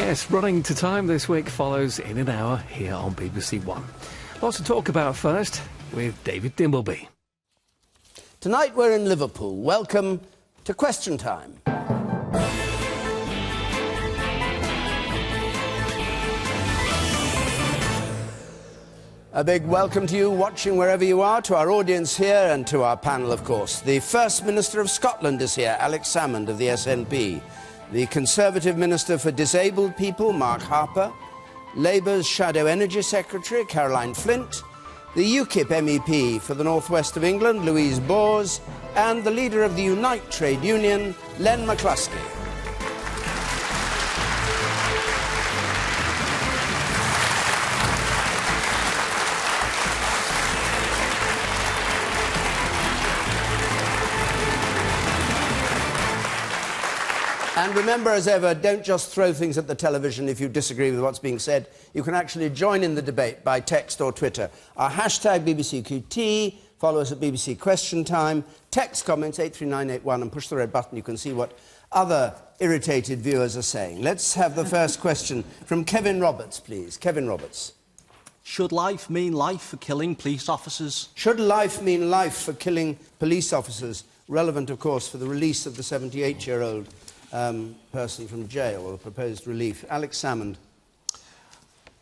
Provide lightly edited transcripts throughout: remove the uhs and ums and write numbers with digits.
Yes, Running to Time this week follows in an hour here on BBC One. Lots to talk about first with David Dimbleby. Tonight we're in Liverpool. Welcome to Question Time. A big welcome to you watching wherever you are, to our audience here and to our panel, of course. The First Minister of Scotland is here, Salmond of the SNP. The Conservative Minister for Disabled People, Mark Harper. Labour's Shadow Energy Secretary, Caroline Flint. The UKIP MEP for the North West of England, Louise Bours. And the leader of the Unite Trade Union, McCluskey. And remember, as ever, don't just throw things at the television if you disagree with what's being said. You can actually join in the debate by text or Twitter. Our hashtag BBCQT, follow us at BBC Question Time, text comments 83981 and push the red button. You can see what other irritated viewers are saying. Let's have the first question from Kevin Roberts, please. Kevin Roberts. Should life mean life for killing police officers? Should life mean life for killing police officers? Relevant, of course, for the release of the 78-year-old person from jail, or the proposed relief. Salmond.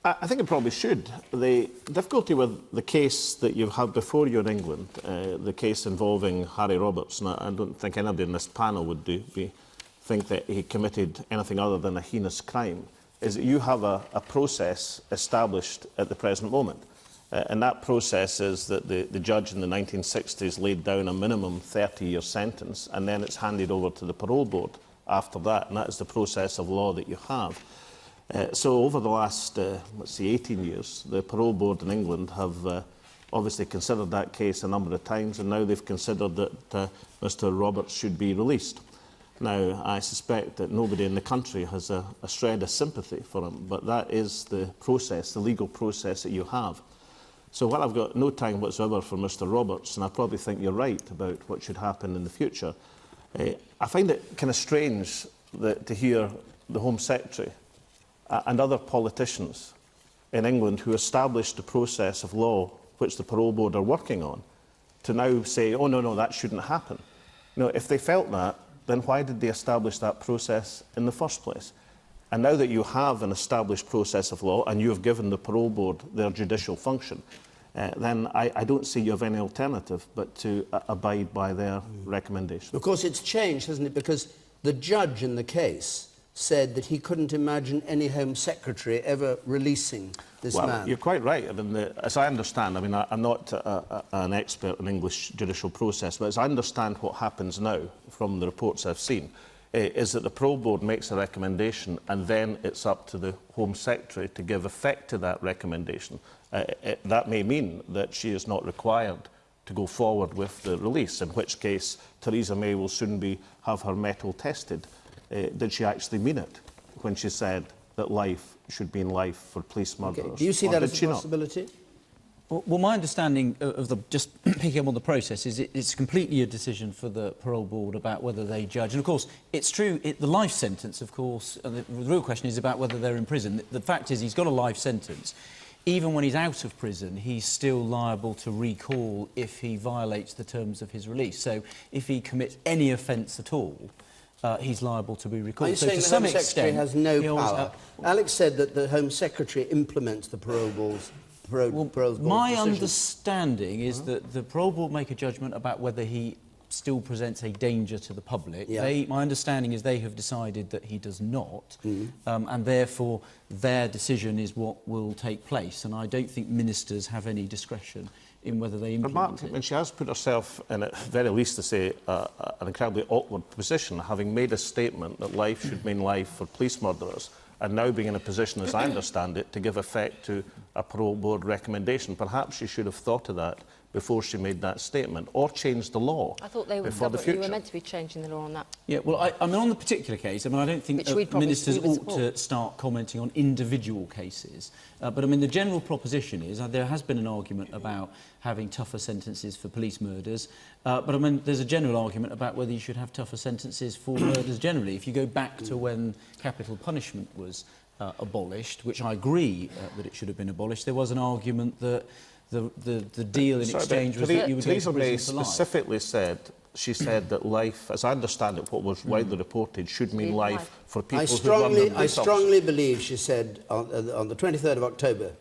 I think it probably should. The difficulty with the case that you've had before you in England, the case involving Harry Roberts, and I don't think anybody in this panel would think that he committed anything other than a heinous crime, is that you have a process established at the present moment. And that process is that the judge in the 1960s laid down a minimum 30-year sentence, and then it's handed over to the parole board after that, and that is the process of law that you have. So over the last, let's see, 18 years, the parole board in England have obviously considered that case a number of times, and now they've considered that Mr Roberts should be released. Now, I suspect that nobody in the country has a shred of sympathy for him, but that is the process, the legal process that you have. So while I've got no time whatsoever for Mr Roberts, and I probably think you're right about what should happen in the future, I find it kind of strange to hear the Home Secretary and other politicians in England who established the process of law which the parole board are working on to now say, oh, no, that shouldn't happen. You know, if they felt that, then why did they establish that process in the first place? And now that you have an established process of law and you have given the parole board their judicial function, then I don't see you have any alternative but to abide by their recommendation. Of course, it's changed, hasn't it? Because the judge in the case said that he couldn't imagine any Home Secretary ever releasing this man. Well, you're quite right. I mean, as I understand, I mean, I'm not an expert in English judicial process, but as I understand what happens now from the reports I've seen, is that the parole board makes a recommendation and then it's up to the Home Secretary to give effect to that recommendation. That may mean that she is not required to go forward with the release, in which case Theresa May will soon have her mettle tested. Did she actually mean it when she said that life should be in life for police murderers? Okay. Do you see that as a possibility? Well, my understanding of just picking up on the process is it's completely a decision for the parole board about whether they judge. And, of course, it's true, the life sentence, of course, and the real question is about whether they're in prison. The fact is he's got a life sentence. Even when he's out of prison, he's still liable to recall if he violates the terms of his release. So if he commits any offence at all, he's liable to be recalled. Are you saying the Home Secretary has no power? Alex said that the Home Secretary implements the parole board's my understanding is that the parole board make a judgment about whether he still presents a danger to the public. Yeah. My understanding is they have decided that he does not, and therefore their decision is what will take place. And I don't think ministers have any discretion in whether they implement it. And she has put herself in, at very least to say, an incredibly awkward position, having made a statement that life should mean life for police murderers, and now being in a position, as I understand it, to give effect to a parole board recommendation. Perhaps she should have thought of that before she made that statement, or changed the law. I thought they were, you were meant to be changing the law on that. Yeah, well, I mean, on the particular case, I mean, I don't think ministers ought to start commenting on individual cases. But, I mean, the general proposition is there has been an argument about having tougher sentences for police murders. But, I mean, there's a general argument about whether you should have tougher sentences for murders generally. If you go back to when capital punishment was abolished, which I agree that it should have been abolished, there was an argument that the deal in exchange was that you would go to prison for life. Specifically said, she said that life, as I understand it, what was widely reported, should mean life for people who run them. I strongly believe, she said on the 23rd of October,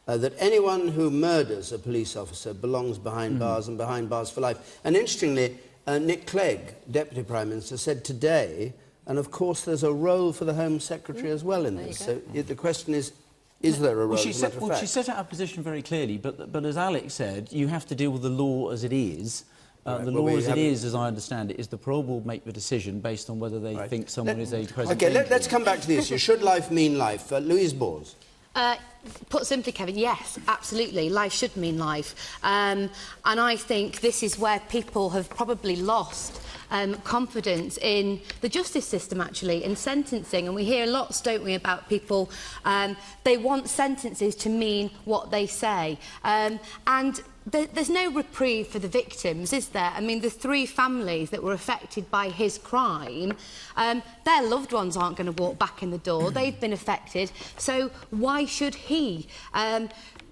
that anyone who murders a police officer belongs behind bars and behind bars for life. And interestingly, Nick Clegg, Deputy Prime Minister, said today, and of course there's a role for the Home Secretary as well in this. So the question is there a role? She set out her position very clearly, but as Alex said, you have to deal with the law as it is. The law as it is, as I understand it, is the parole board make the decision based on whether they think someone is a present danger. Let's come back to the issue. Should life mean life? Louise Bours. Put simply, Kevin, yes, absolutely. Life should mean life. And I think this is where people have probably lost confidence in the justice system, actually, in sentencing. And we hear lots, don't we, about people, they want sentences to mean what they say. And there's no reprieve for the victims, is there? I mean, the 3 families that were affected by his crime, their loved ones aren't going to walk back in the door. They've been affected. So why should he?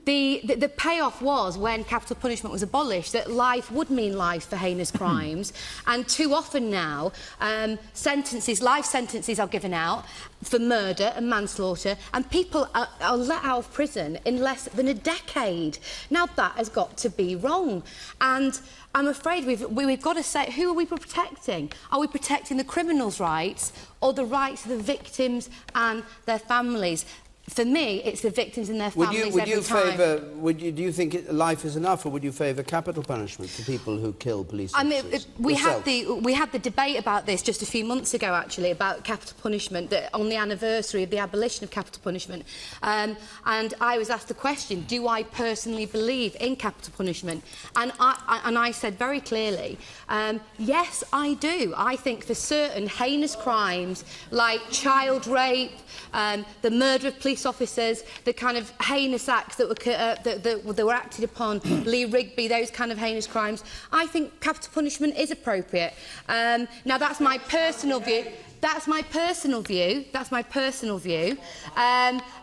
The payoff was, when capital punishment was abolished, that life would mean life for heinous crimes. And too often now, life sentences are given out for murder and manslaughter, and people are let out of prison in less than a decade. Now, that has got to be wrong. And I'm afraid we've got to say, who are we protecting? Are we protecting the criminals' rights or the rights of the victims and their families? For me, it's the victims and their families every time. Do you think life is enough, or would you favour capital punishment for people who kill police officers? We had the debate about this just a few months ago, actually, about capital punishment, on the anniversary of the abolition of capital punishment. And I was asked the question, do I personally believe in capital punishment? And I said very clearly, yes, I do. I think for certain heinous crimes like child rape, the murder of police officers, the kind of heinous acts that were acted upon, Lee Rigby, those kind of heinous crimes, I think capital punishment is appropriate. Now, that's my personal view. That's my personal view.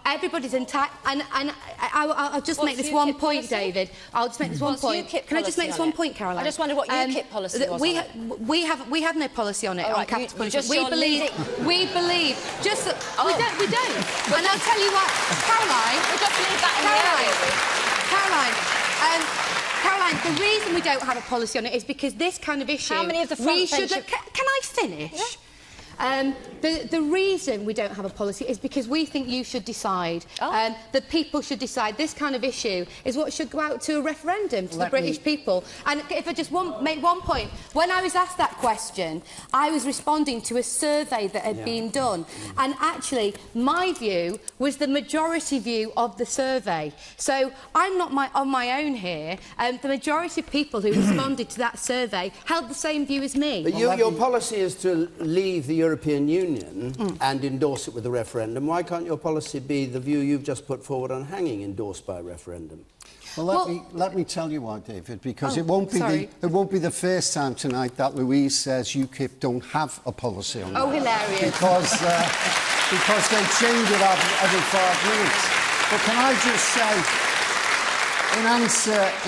Everybody's entitled, and I'll just make this one point, David. I'll just make this one point. Can I just make this one point, Caroline? I just wonder what UKIP policy was. We have no policy on it, on capital punishment. We believe. We don't. And I'll tell you what, Caroline. We'll just leave that in Caroline, the reason we don't have a policy on it is because this kind of issue... How many of the front bench... Can I finish? Yeah. The reason we don't have a policy is because we think you should decide. That people should decide. This kind of issue is what should go out to a referendum to the British people. And if I just make one point, when I was asked that question, I was responding to a survey that had been done. And actually, my view was the majority view of the survey. So I'm not on my own here. The majority of people who responded to that survey held the same view as me. But your policy is to leave the European Union and endorse it with a referendum. Why can't your policy be the view you've just put forward on hanging, endorsed by a referendum? Well, let me tell you why, David, because it won't be the first time tonight that Louise says UKIP don't have a policy on that. Oh, hilarious! Because they change it every 5 minutes. But can I just say,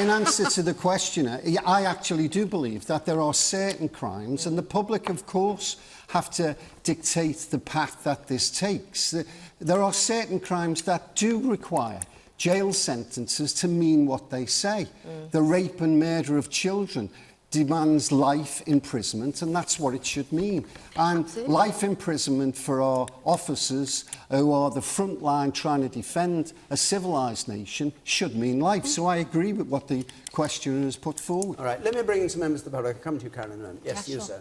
in answer to the questioner, I actually do believe that there are certain crimes, and the public, of course, have to dictate the path that this takes. There are certain crimes that do require jail sentences to mean what they say. The rape and murder of children demands life imprisonment, and that's what it should mean. And life imprisonment for our officers who are the front line trying to defend a civilised nation should mean life. So I agree with what the questioner has put forward. All right, let me bring in some members of the public. I'll come to you, Caroline. Yes, you, sir.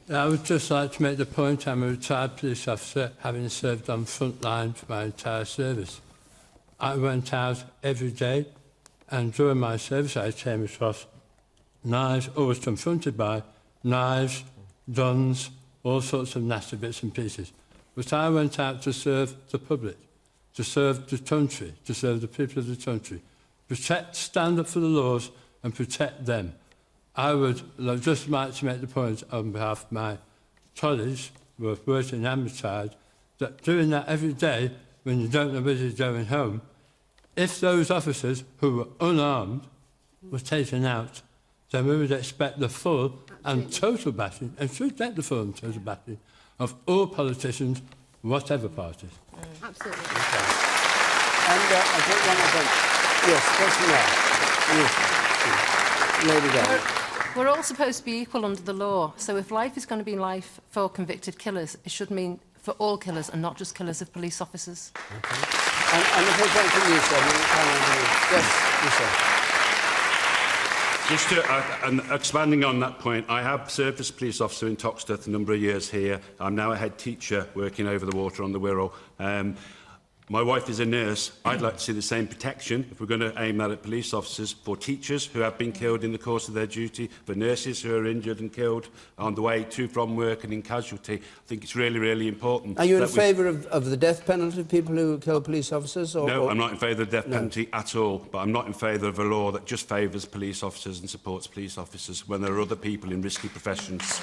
I would just like to make the point I'm a retired police officer, having served on front line for my entire service. I went out every day, and during my service I came across knives, always confronted by knives, guns, all sorts of nasty bits and pieces. But I went out to serve the public, to serve the country, to serve the people of the country, stand up for the laws and protect them. I would just like to make the point on behalf of my colleagues who are working and retired, that doing that every day when you don't know whether you're going home, if those officers who were unarmed were taken out, then we would expect the full and total backing, and should get the full and total backing, of all politicians, whatever parties. Absolutely. Okay. And I think one of them... Yes, question there. Yes. Lady Down. We're all supposed to be equal under the law, so if life is going to be life for convicted killers, it should mean for all killers and not just killers of police officers. Okay. And the first one from you, sir. Yes, you, sir. Just to, and expanding on that point, I have served as a police officer in Toxteth a number of years here. I'm now a head teacher working over the water on the Wirral. My wife is a nurse. I'd like to see the same protection, if we're going to aim that at police officers, for teachers who have been killed in the course of their duty, for nurses who are injured and killed on the way to, from work and in casualty. I think it's really, really important. Are you in favour of the death penalty of people who kill police officers? No, I'm not in favour of the death penalty at all, but I'm not in favour of a law that just favours police officers and supports police officers when there are other people in risky professions.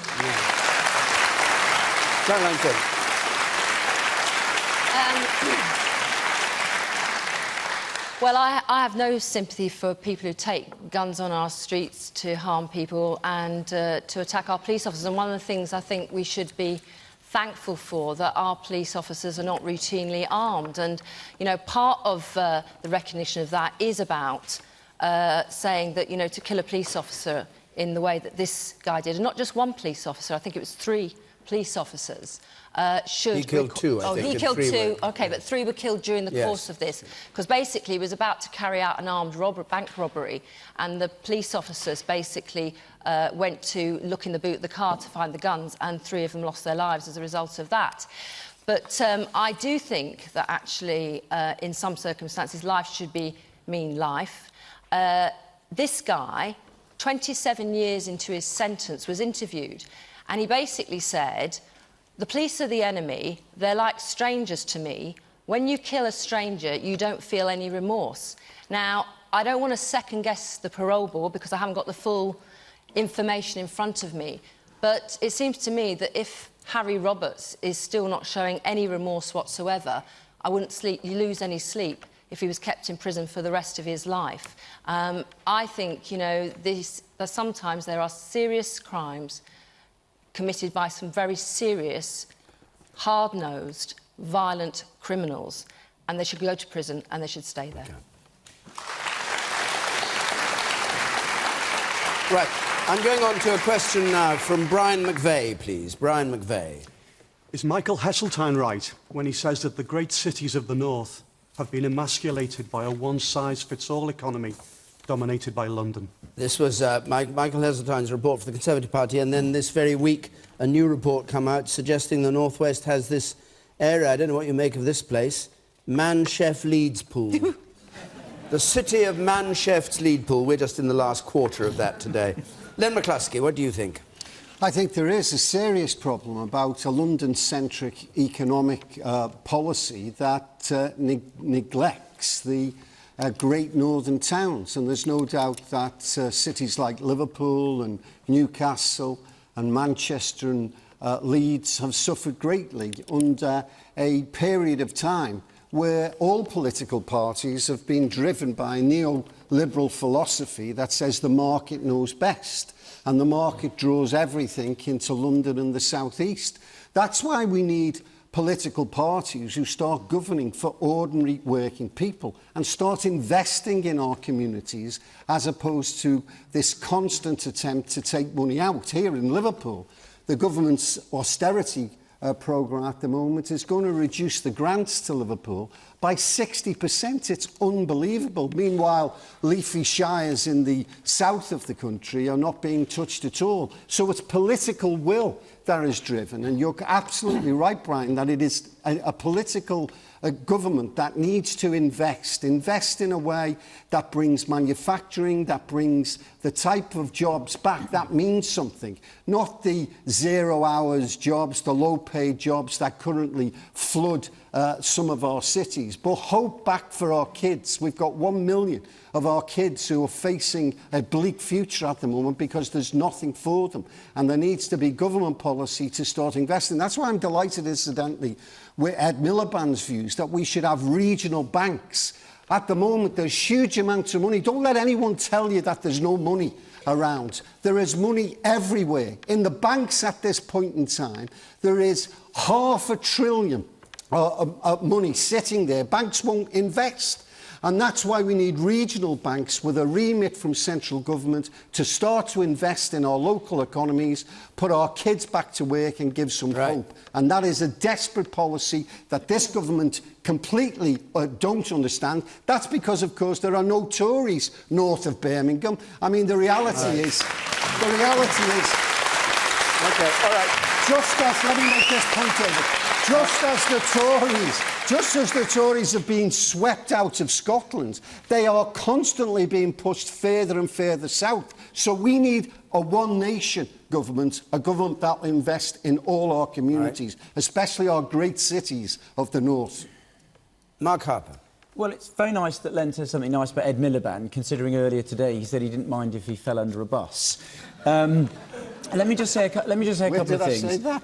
Caroline Flint. Well, I have no sympathy for people who take guns on our streets to harm people and to attack our police officers. And one of the things I think we should be thankful for, that our police officers are not routinely armed. And, you know, part of the recognition of that is about saying that, you know, to kill a police officer in the way that this guy did, and not just one police officer, I think it was 3 police officers, should... He killed 2, I think. Oh, he killed 2. OK, but 3 were killed during the course of this. Because basically he was about to carry out an armed bank robbery, and the police officers basically went to look in the boot of the car to find the guns, and 3 of them lost their lives as a result of that. But I do think that actually, in some circumstances, life should mean life. This guy, 27 years into his sentence, was interviewed, and he basically said, the police are the enemy, they're like strangers to me. When you kill a stranger, you don't feel any remorse. Now, I don't want to second-guess the parole board because I haven't got the full information in front of me, but it seems to me that if Harry Roberts is still not showing any remorse whatsoever, I wouldn't lose any sleep if he was kept in prison for the rest of his life. I think, you know, sometimes there are serious crimes committed by some very serious, hard-nosed, violent criminals, and they should go to prison and they should stay there. Okay. Right, I'm going on to a question now from Brian McVeigh, please. Brian McVeigh. Is Michael Heseltine right when he says that the great cities of the north have been emasculated by a one-size-fits-all economy dominated by London? This was Michael Heseltine's report for the Conservative Party, and then this very week a new report come out suggesting the North West has this area, I don't know what you make of this place, Manchef Leeds Pool. The city of Manchef's Leeds Pool. We're just in the last quarter of that today. Len McCluskey, what do you think? I think there is a serious problem about a London-centric economic policy that neglects the great northern towns, and there's no doubt that cities like Liverpool and Newcastle and Manchester and Leeds have suffered greatly under a period of time where all political parties have been driven by a neoliberal philosophy that says the market knows best, and the market draws everything into London and the South East. That's why we need political parties who start governing for ordinary working people and start investing in our communities, as opposed to this constant attempt to take money out. Here in Liverpool, the government's austerity programme at the moment is going to reduce the grants to Liverpool by 60%. It's unbelievable. Meanwhile, leafy shires in the south of the country are not being touched at all. So it's political will that is driven. And you're absolutely right, Brian, that it is a political government that needs to invest in a way that brings manufacturing, that brings the type of jobs back that means something, not the 0 hours jobs, the low-paid jobs that currently flood some of our cities, but hope back for our kids. We've got 1 million of our kids who are facing a bleak future at the moment because there's nothing for them, and there needs to be government policy to start investing. That's why I'm delighted, incidentally, with Ed Miliband's views believes that we should have regional banks. At the moment, there's huge amounts of money. Don't let anyone tell you that there's no money around. There is money everywhere. In the banks at this point in time, there is $500 billion money sitting there. Banks won't invest. And that's why we need regional banks with a remit from central government to start to invest in our local economies, put our kids back to work and give some hope. And that is a desperate policy that this government completely don't understand. That's because, of course, there are no Tories north of Birmingham. I mean, the reality is... The reality is... OK, all right. Let me make this point, David. Just as the Tories have been swept out of Scotland, they are constantly being pushed further and further south. So we need a one-nation government, a government that will invest in all our communities, especially our great cities of the north. Mark Harper. Well, it's very nice that Len says something nice about Ed Miliband, considering earlier today he said he didn't mind if he fell under a bus. Let me just say a couple of things. Where did I say that?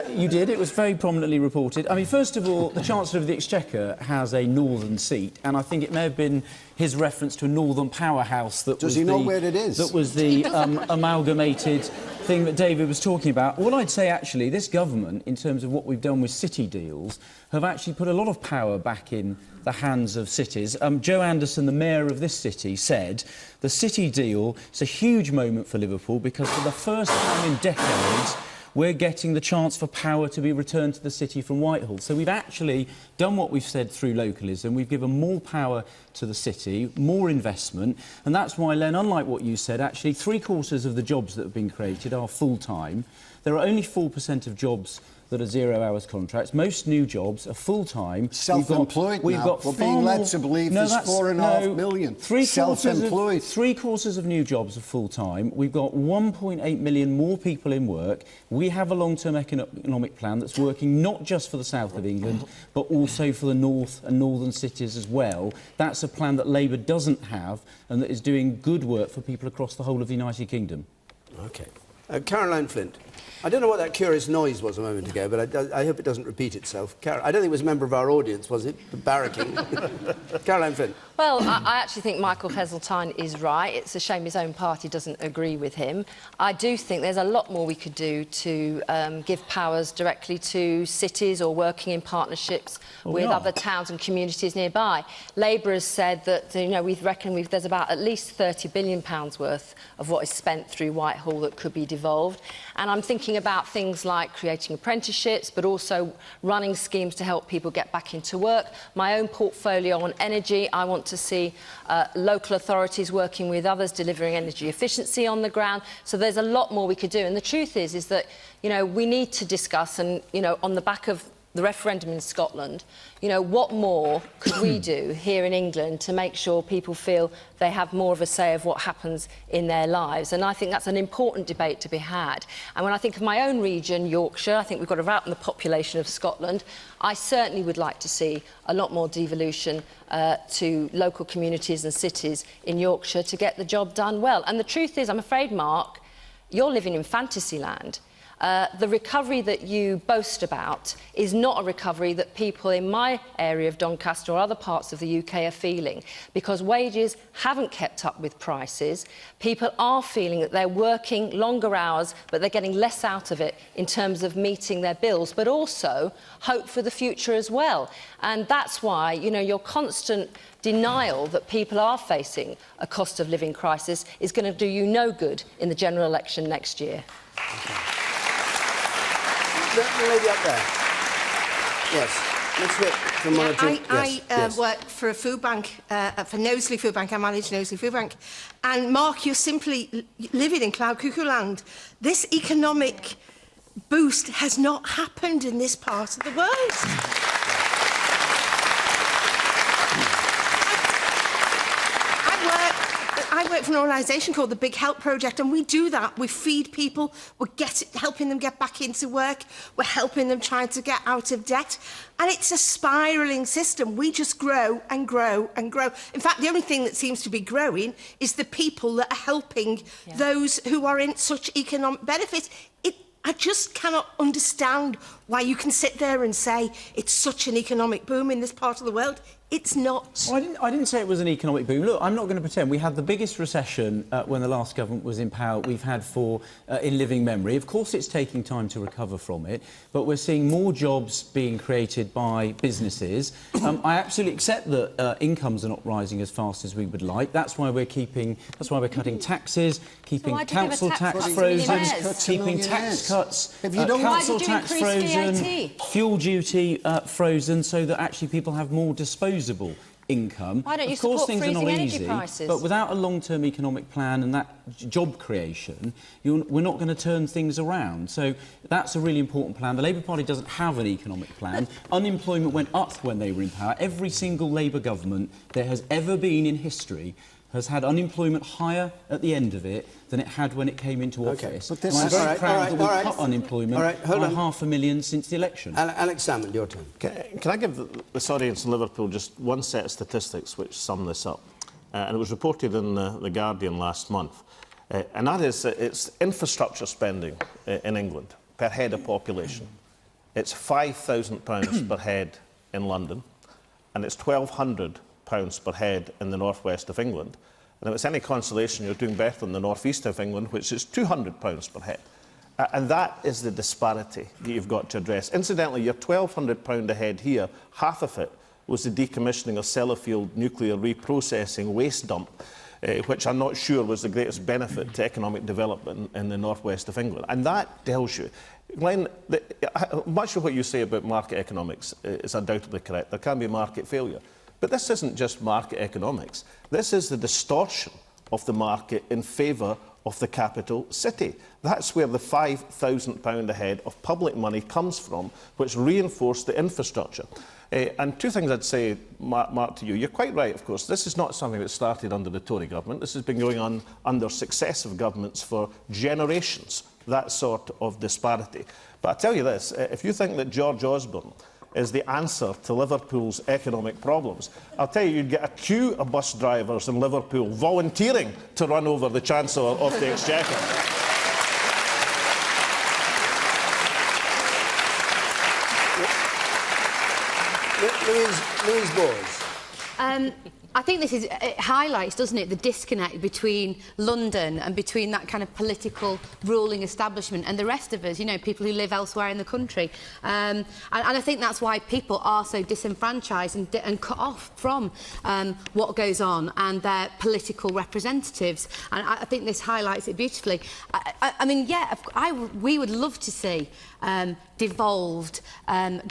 You did. It was very prominently reported. I mean, first of all, the Chancellor of the Exchequer has a northern seat, and I think it may have been his reference to a northern powerhouse that Does he know where it is? That was the amalgamated thing that David was talking about. What I'd say, actually, this government, in terms of what we've done with city deals, have actually put a lot of power back in the hands of cities. Joe Anderson, the mayor of this city, said the city deal is a huge moment for Liverpool because for the first time in decades, we're getting the chance for power to be returned to the city from Whitehall. So we've actually done what we've said through localism. We've given more power to the city, more investment, and that's why, Len, unlike what you said, actually 3/4 of the jobs that have been created are full-time. There are only 4% of jobs that are 0 hours contracts. Most new jobs are full-time. Self-employed now. We're being led to believe there's 4.5 million self-employed. 3/4 of new jobs are full-time. We've got 1.8 million more people in work. We have a long-term economic plan that's working not just for the south of England, but also for the north and northern cities as well. That's a plan that Labour doesn't have and that is doing good work for people across the whole of the United Kingdom. OK. Caroline Flint. I don't know what that curious noise was a moment ago, but I hope it doesn't repeat itself. I don't think it was a member of our audience, was it? The barracking. Caroline Flint. Well, I actually think Michael Heseltine is right. It's a shame his own party doesn't agree with him. I do think there's a lot more we could do to give powers directly to cities or working in partnerships with other towns and communities nearby. Labour has said that, you know, we reckon there's about at least £30 billion worth of what is spent through Whitehall that could be devolved. And I'm thinking about things like creating apprenticeships, but also running schemes to help people get back into work. My own portfolio on energy, I want to see local authorities working with others, delivering energy efficiency on the ground. So there's a lot more we could do. And the truth is that, you know, we need to discuss and, you know, on the back of the referendum in Scotland, you know, what more could we do here in England to make sure people feel they have more of a say of what happens in their lives? And I think that's an important debate to be had. And when I think of my own region, Yorkshire, I think we've got about the population of Scotland. I certainly would like to see a lot more devolution to local communities and cities in Yorkshire to get the job done well. And the truth is, I'm afraid, Mark, you're living in fantasy land. The recovery that you boast about is not a recovery that people in my area of Doncaster or other parts of the UK are feeling, because wages haven't kept up with prices. People are feeling that they're working longer hours, but they're getting less out of it in terms of meeting their bills, but also hope for the future as well. And that's why, you know, your constant denial that people are facing a cost of living crisis is going to do you no good in the general election next year. The lady up there. Yes. Let's hear from one or two. I work for a food bank, for Knowsley Food Bank. I manage Knowsley Food Bank. And, Mark, you're simply living in cloud cuckoo land. This economic boost has not happened in this part of the world. I work for an organisation called the Big Help Project, and we do that. We feed people, we're helping them get back into work, we're helping them trying to get out of debt. And it's a spiralling system. We just grow and grow and grow. In fact, the only thing that seems to be growing is the people that are helping those who are in such economic benefit. I just cannot understand why you can sit there and say it's such an economic boom in this part of the world. It's not. Well, I didn't say it was an economic boom. Look, I'm not going to pretend. We had the biggest recession when the last government was in power we've had in living memory. Of course, it's taking time to recover from it, but we're seeing more jobs being created by businesses. I absolutely accept that incomes are not rising as fast as we would like. That's why we're cutting taxes, keeping council tax frozen, keeping tax cuts, council tax frozen, fuel duty frozen, so that actually people have more disposable income. Why don't you of course, support things are not freezing easy, energy prices? but without a long-term economic plan and that job creation, we're not going to turn things around. So that's a really important plan. The Labour Party doesn't have an economic plan. Unemployment went up when they were in power. Every single Labour government there has ever been in history has had unemployment higher at the end of it than it had when it came into office. But I'm very proud that we've cut unemployment by 500,000 since the election. Alex Salmond, your turn. Can I give this audience in Liverpool just one set of statistics which sum this up? And it was reported in The Guardian last month. And that is it's infrastructure spending in England per head of population. It's £5,000 per head in London, and it's £1,200 per head in the northwest of England. And if it's any consolation, you're doing better in the northeast of England, which is £200 per head. And that is the disparity that you've got to address. Incidentally, your £1,200 a head here, half of it was the decommissioning of Sellafield nuclear reprocessing waste dump, which I'm not sure was the greatest benefit to economic development in the northwest of England. And that tells you, Glenn, much of what you say about market economics is undoubtedly correct. There can be market failure. But this isn't just market economics. This is the distortion of the market in favour of the capital city. That's where the £5,000 a head of public money comes from, which reinforce the infrastructure. And two things I'd say, Mark, to you. You're quite right, of course. This is not something that started under the Tory government. This has been going on under successive governments for generations, that sort of disparity. But I tell you this, if you think that George Osborne is the answer to Liverpool's economic problems, I'll tell you, you'd get a queue of bus drivers in Liverpool volunteering to run over the Chancellor of the Exchequer. Louise Bours. I think it highlights, doesn't it, the disconnect between London and between that kind of political ruling establishment and the rest of us, you know, people who live elsewhere in the country. And I think that's why people are so disenfranchised and cut off from what goes on and their political representatives. And I think this highlights it beautifully. I mean, yeah, we would love to see devolved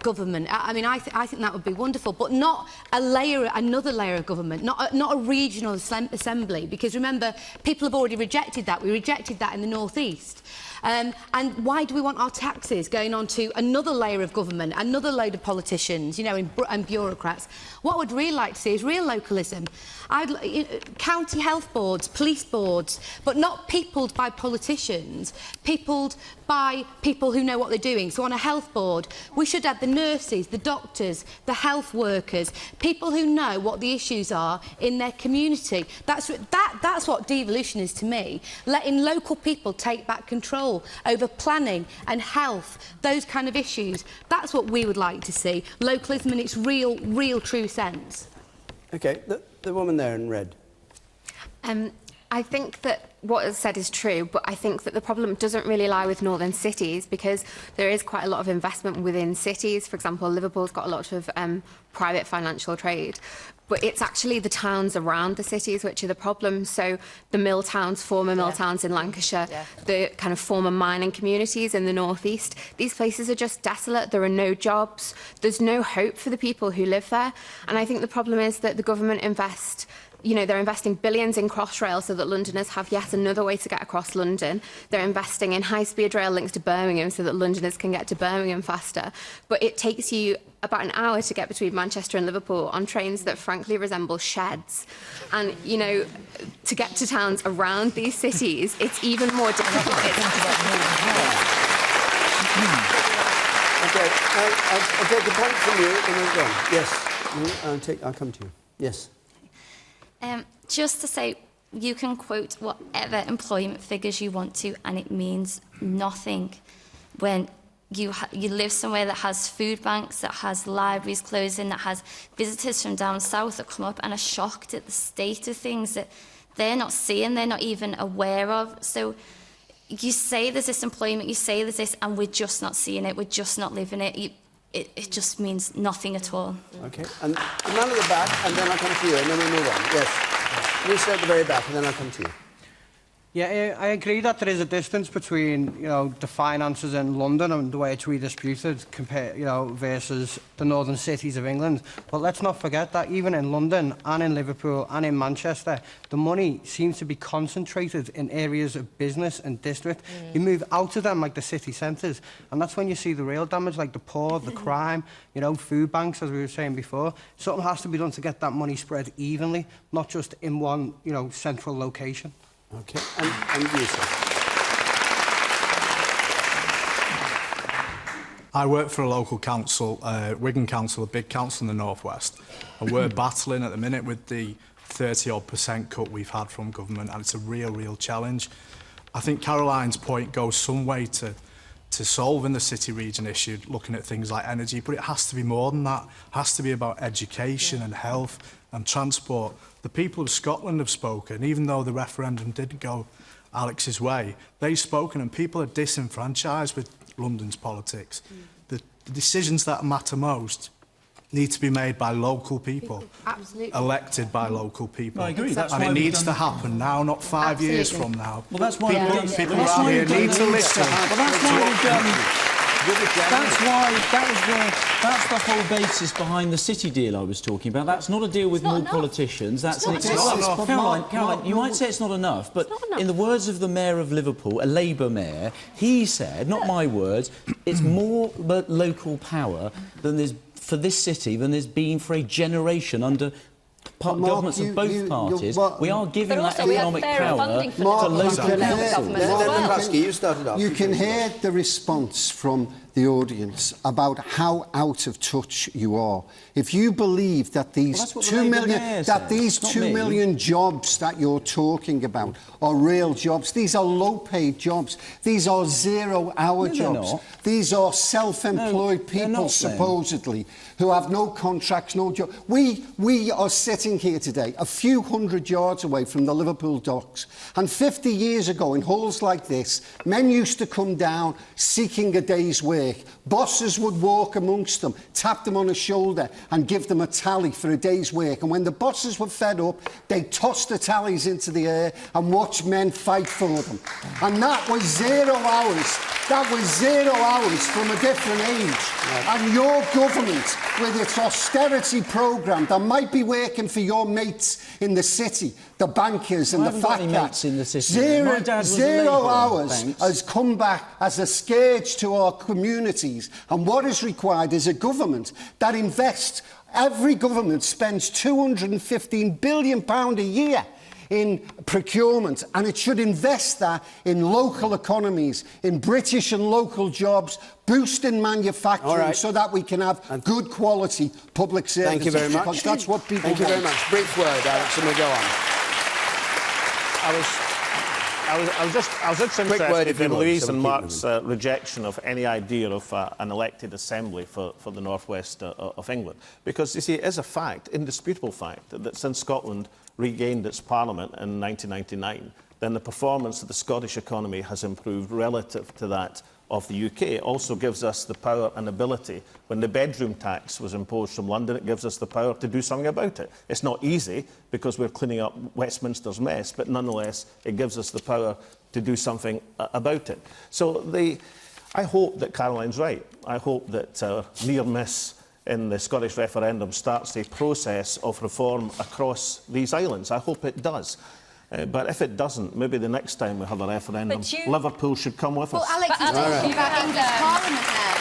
government. I mean, I think that would be wonderful, but not another layer of government, not a regional assembly, because remember, people have already rejected that. We rejected that in the North East. And why do we want our taxes going on to another layer of government, another load of politicians, you know, and bureaucrats? What we'd really like to see is real localism. County health boards, police boards, but not peopled by politicians, peopled by people who know what they're doing. So on a health board, we should have the nurses, the doctors, the health workers, people who know what the issues are in their community. That's what devolution is to me, letting local people take back control over planning and health, those kind of issues. That's what we would like to see, localism in its real true sense. OK, the woman there in red. I think that what is said is true, but I think that the problem doesn't really lie with northern cities, because there is quite a lot of investment within cities. For example, Liverpool's got a lot of private financial trade, but it's actually the towns around the cities which are the problem. So the mill towns, former mill towns in Lancashire, the kind of former mining communities in the northeast, these places are just desolate. There are no jobs. There's no hope for the people who live there. And I think the problem is that the government they're investing billions in Crossrail so that Londoners have yet another way to get across London. They're investing in high-speed rail links to Birmingham so that Londoners can get to Birmingham faster. But it takes you about an hour to get between Manchester and Liverpool on trains that frankly resemble sheds. And, you know, to get to towns around these cities, it's even more difficult. OK, I'll take a point from you and then go on. Yes, I'll come to you. Yes. Just to say, you can quote whatever employment figures you want to, and it means nothing when you live somewhere that has food banks, that has libraries closing, that has visitors from down south that come up and are shocked at the state of things that they're not seeing, they're not even aware of. So you say there's this employment, you say there's this, and we're just not seeing it, we're just not living it. It just means nothing at all. OK. And the man at the back, and then I'll come to you, and then we'll move on. Yes. You stay at the very back, and then I'll come to you. Yeah, I agree that there is a distance between, you know, the finances in London and the way it's redistributed compared, you know, versus the northern cities of England. But let's not forget that even in London and in Liverpool and in Manchester, the money seems to be concentrated in areas of business and district. You move out of them, like the city centres, and that's when you see the real damage, like the poor, the crime, you know, food banks, as we were saying before. Something has to be done to get that money spread evenly, not just in one, you know, central location. OK. And you, sir? I work for a local council, Wigan Council, a big council in the northwest, and we're battling at the minute with the 30-odd% cut we've had from government, and it's a real challenge. I think Caroline's point goes some way to solving the city region issue, looking at things like energy, but it has to be more than that. It has to be about education and health and transport. The people of Scotland have spoken, even though the referendum didn't go Alex's way. They've spoken, and people are disenfranchised with London's politics. The decisions that matter most need to be made by local people, elected by local people. I agree. That's and it needs to happen now, not 5 years from now. Well, that's why people around here need to listen. Well, that's why we've done. That's the whole basis behind the city deal I was talking about. That's not a deal with more politicians. That's an exclusive. Caroline, you might say it's not enough, but in the words of the mayor of Liverpool, a Labour mayor, he said, not my words, it's more local power than there's for this city than there's been for a generation under governments of both parties. We are giving that economic power to local councils. You started off. You can hear the response from the audience about how out of touch you are. If you believe that these 2 million jobs that you're talking about are real jobs, these are low-paid jobs, these are zero-hour jobs, these are self-employed people, supposedly, who have no contracts, no job. We are sitting here today, a few hundred yards away from the Liverpool docks, and 50 years ago, in halls like this, men used to come down seeking a day's work. Bosses would walk amongst them, tap them on the shoulder and give them a tally for a day's work. And when the bosses were fed up, they tossed the tallies into the air and watched men fight for them. And that was 0 hours. That was 0 hours from a different age. And your government, with its austerity programme that might be working for your mates in the city, the bankers and the fat cats, 0 hours has come back as a scourge to our communities. And what is required is a government that invests. Every government spends £215 billion a year in procurement, and it should invest that in local economies, in British and local jobs, boosting manufacturing, so that we can have good quality public services. Thank you very much. Because that's what people Thank you very much. Brief word, Alex, and we'll go on. I was just interested in Louise and Mark's rejection of any idea of an elected assembly for the northwest of England. Because, you see, it is a fact, indisputable fact, that since Scotland regained its parliament in 1999, then the performance of the Scottish economy has improved relative to that of the UK. It also gives us the power and ability. When the bedroom tax was imposed from London, it gives us the power to do something about it. It's not easy because we're cleaning up Westminster's mess, but nonetheless, it gives us the power to do something about it. So I hope that Caroline's right. I hope that near miss in the Scottish referendum starts a process of reform across these islands. I hope it does. But if it doesn't, maybe the next time we have a referendum, Liverpool should come with us. Well, Alex is talking about English Parliament now.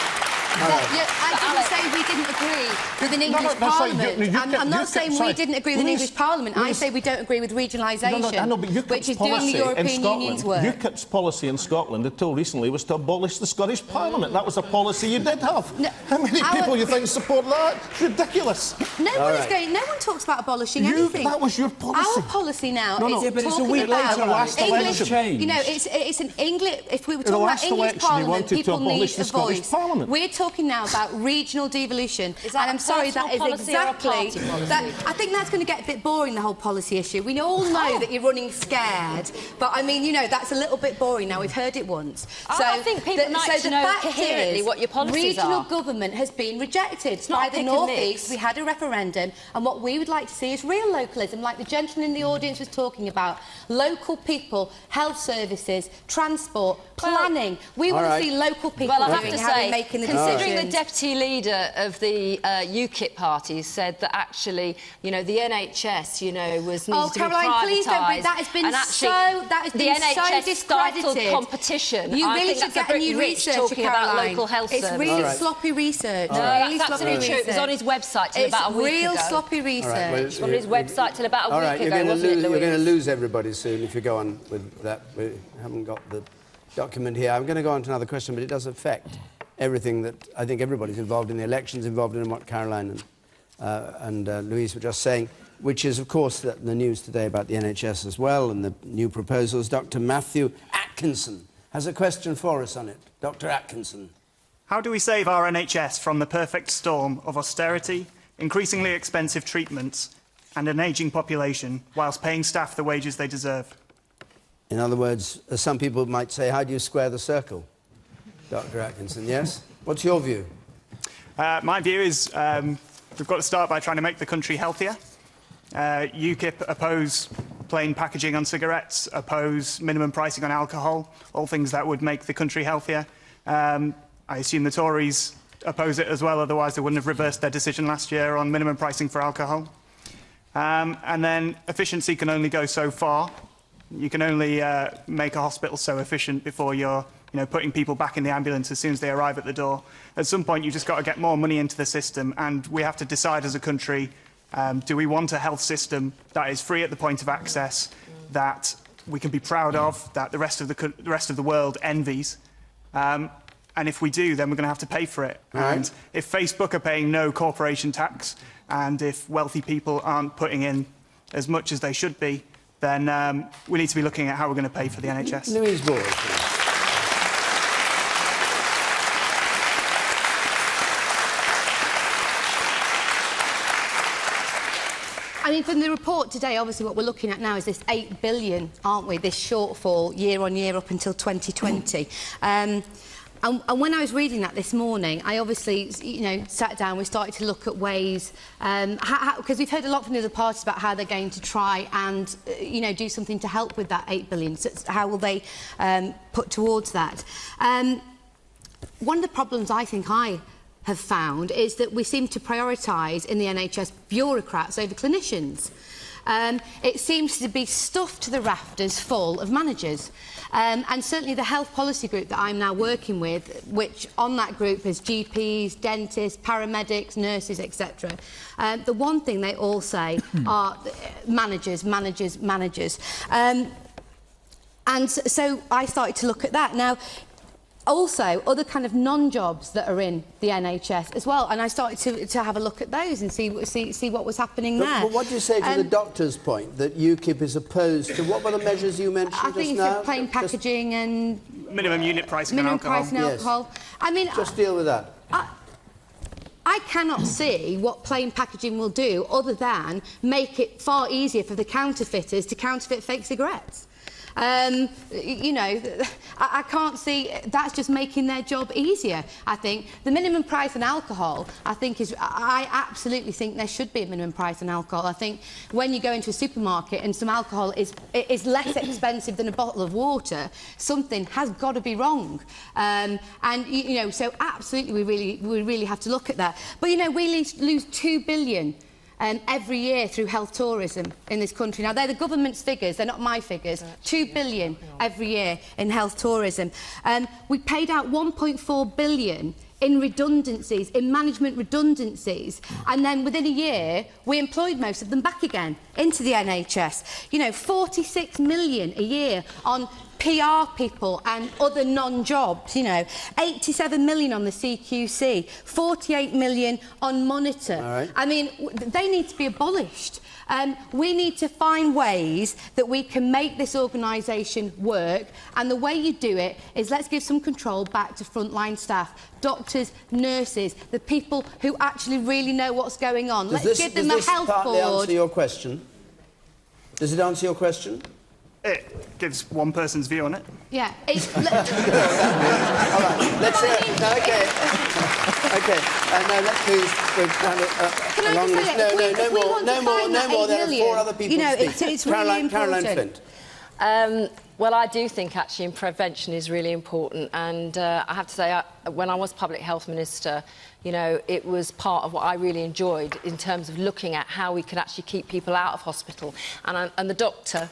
I didn't say we didn't agree with an English Parliament. I'm not saying we didn't agree with an English Parliament. I say we don't agree with regionalisation, I know, but which is doing the European Union's work. UKIP's policy in Scotland until recently was to abolish the Scottish Parliament. That was a policy you did have. No, how many people you think support that? It's ridiculous. No one talks about abolishing anything. That was your policy. Our policy now is talking but it's a week about later, last English. election. You know, it's an English. If we were talking about English Parliament, people need a voice. We're talking now about regional devolution, and I'm sorry, that is exactly that. I think that's going to get a bit boring, the whole policy issue. We all know that you're running scared, but I mean, you know, that's a little bit boring now. We've heard it once. So I think people like to know coherently what your policies regional government has been rejected by the North East. We had a referendum, and what we would like to see is real localism, like the gentleman in the audience was talking about. Local people, health services, transport, planning. We want to see local people I have to say, making the considering decisions. the deputy leader of the UKIP party said that actually, you know, the NHS, you know, needed to be Caroline, please don't bring that. Has been and actually, the NHS stifled competition. You really should get a new research, talking about local health services. It's really sloppy research. No, that's absolutely true. It was on his website till about a week ago. It's real sloppy research. It was on his website till about a week ago, wasn't it, Louise? You're going to lose everybody soon if you go on with that. We haven't got the document here. I'm going to go on to another question, but it does affect everything that I think everybody's involved in, the elections involved in what Caroline and Louise were just saying, which is, of course, the news today about the NHS as well and the new proposals. Dr. Matthew Atkinson has a question for us on it. Dr. Atkinson. How do we save our NHS from the perfect storm of austerity, increasingly expensive treatments and an ageing population, whilst paying staff the wages they deserve? In other words, as some people might say, how do you square the circle? Dr. Atkinson, yes? What's your view? My view is we've got to start by trying to make the country healthier. UKIP oppose plain packaging on cigarettes, oppose minimum pricing on alcohol, all things that would make the country healthier. I assume the Tories oppose it as well, otherwise they wouldn't have reversed their decision last year on minimum pricing for alcohol. And then efficiency can only go so far. You can only make a hospital so efficient before you're putting people back in the ambulance as soon as they arrive at the door. At some point, you've just got to get more money into the system, and we have to decide as a country, do we want a health system that is free at the point of access, that we can be proud of, that the rest of the world envies? And if we do, then we're going to have to pay for it. And if Facebook are paying no corporation tax, and if wealthy people aren't putting in as much as they should be, then we need to be looking at how we're going to pay for the NHS. Louise Bours. I mean, from the report today, obviously what we're looking at now is this 8 billion, aren't we, this shortfall year on year up until 2020. And when I was reading that this morning, I obviously, sat down, we started to look at ways, because we've heard a lot from the other parties about how they're going to try and, do something to help with that 8 billion. So how will they put towards that? One of the problems I think I have found is that we seem to prioritise in the NHS bureaucrats over clinicians. It seems to be stuffed to the rafters full of managers. And certainly the health policy group that I'm now working with, which on that group is GPs, dentists, paramedics, nurses, etc. The one thing they all say are managers, managers, managers. And so I started to look at that. Now, also, other kind of non-jobs that are in the NHS as well, and I started to have a look at those and see what was happening there. But what do you say to the doctor's point that UKIP is opposed to? What were the measures you mentioned I think just now? It's plain packaging and minimum unit pricing on alcohol. Minimum price on alcohol. I mean, just deal with that. I cannot see what plain packaging will do other than make it far easier for the counterfeiters to counterfeit fake cigarettes. I can't see that's just making their job easier. I think the minimum price on alcohol, I absolutely think there should be a minimum price on alcohol. I think when you go into a supermarket and some alcohol is less expensive than a bottle of water, something has got to be wrong. So absolutely we really have to look at that. But we lose 2 billion. Every year through health tourism in this country. Now, they're the government's figures, they're not my figures. 2 billion every year in health tourism. We paid out 1.4 billion in redundancies, in management redundancies, and then within a year we employed most of them back again into the NHS. You know, 46 million a year on PR people and other non-jobs, you know, 87 million on the CQC, 48 million on Monitor. All right. I mean, they need to be abolished. We need to find ways that we can make this organisation work, and the way you do it is let's give some control back to frontline staff, doctors, nurses, the people who actually really know what's going on. Let's give them a health board. Does this partly answer your question? Does it answer your question? It gives one person's view on it. Yeah. All right, let's hear it. No, OK. Now let's move along this. No more. There are 4 other people you know, to speak. It's really important. Caroline Flint. Well, I do think actually prevention is really important, and I have to say, when I was Public Health Minister, you know, it was part of what I really enjoyed in terms of looking at how we could actually keep people out of hospital. And Dr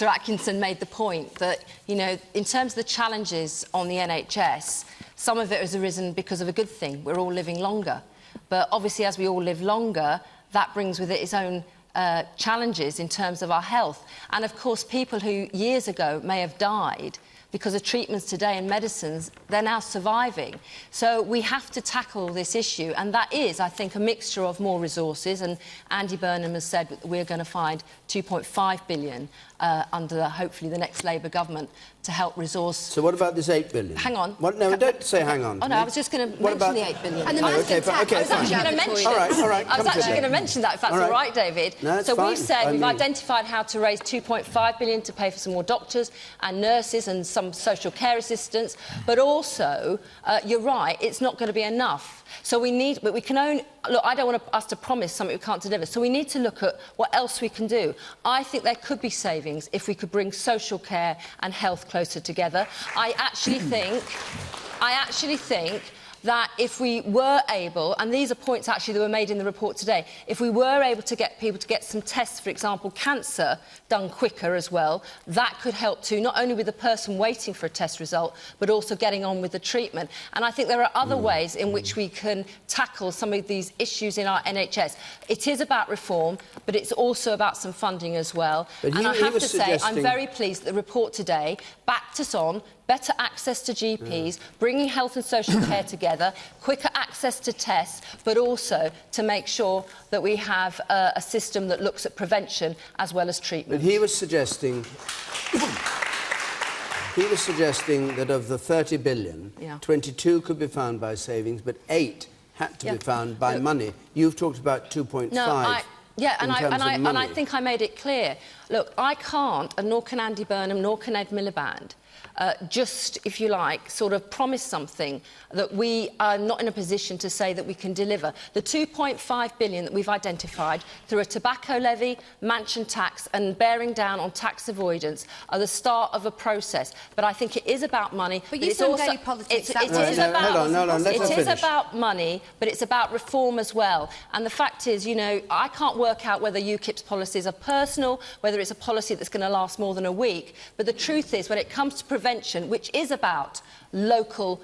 Atkinson made the point that, you know, in terms of the challenges on the NHS, some of it has arisen because of a good thing. We're all living longer. But obviously, as we all live longer, that brings with it its own challenges in terms of our health. And of course, people who years ago may have died because of treatments today and medicines, they're now surviving. So we have to tackle this issue, and that is, I think, a mixture of more resources, and Andy Burnham has said that we're going to find 2.5 billion under, hopefully, the next Labour government to help resource... So what about this 8 billion? Hang on. What? No, don't say hang on. Oh, no, I was just going to mention the 8 billion. And the massive tax. I was actually going to mention All right, I was actually going to mention that, if that's all right, David. No, it's so fine. we've said we've identified how to raise 2.5 billion to pay for some more doctors and nurses and some social care assistants, but also, you're right, it's not going to be enough. So we need, but we can only, look, I don't want us to promise something we can't deliver, so we need to look at what else we can do. I think there could be savings if we could bring social care and health closer together. I actually think that if we were able, and these are points actually that were made in the report today, if we were able to get people to get some tests, for example, cancer, done quicker as well, that could help too, not only with the person waiting for a test result, but also getting on with the treatment. And I think there are other ways in which we can tackle some of these issues in our NHS. It is about reform, but it's also about some funding as well. And I have to say, I'm very pleased that the report today backed us on better access to GPs, bringing health and social care together, quicker access to tests, but also to make sure that we have a system that looks at prevention as well as treatment. But he was suggesting that of the 30 billion, 22 could be found by savings, but 8 had to be found by money. You've talked about 2.5. No, and I think I made it clear. Look, I can't, and nor can Andy Burnham, nor can Ed Miliband, just, if you like, sort of promise something that we are not in a position to say that we can deliver. The 2.5 billion that we've identified through a tobacco levy, mansion tax and bearing down on tax avoidance are the start of a process. But I think it is about money. But it's also daily politics. It is about money, but it's about reform as well. And the fact is, you know, I can't work out whether UKIP's policies are personal, whether it's a policy that's going to last more than a week. But the truth is, when it comes to prevention, which is about local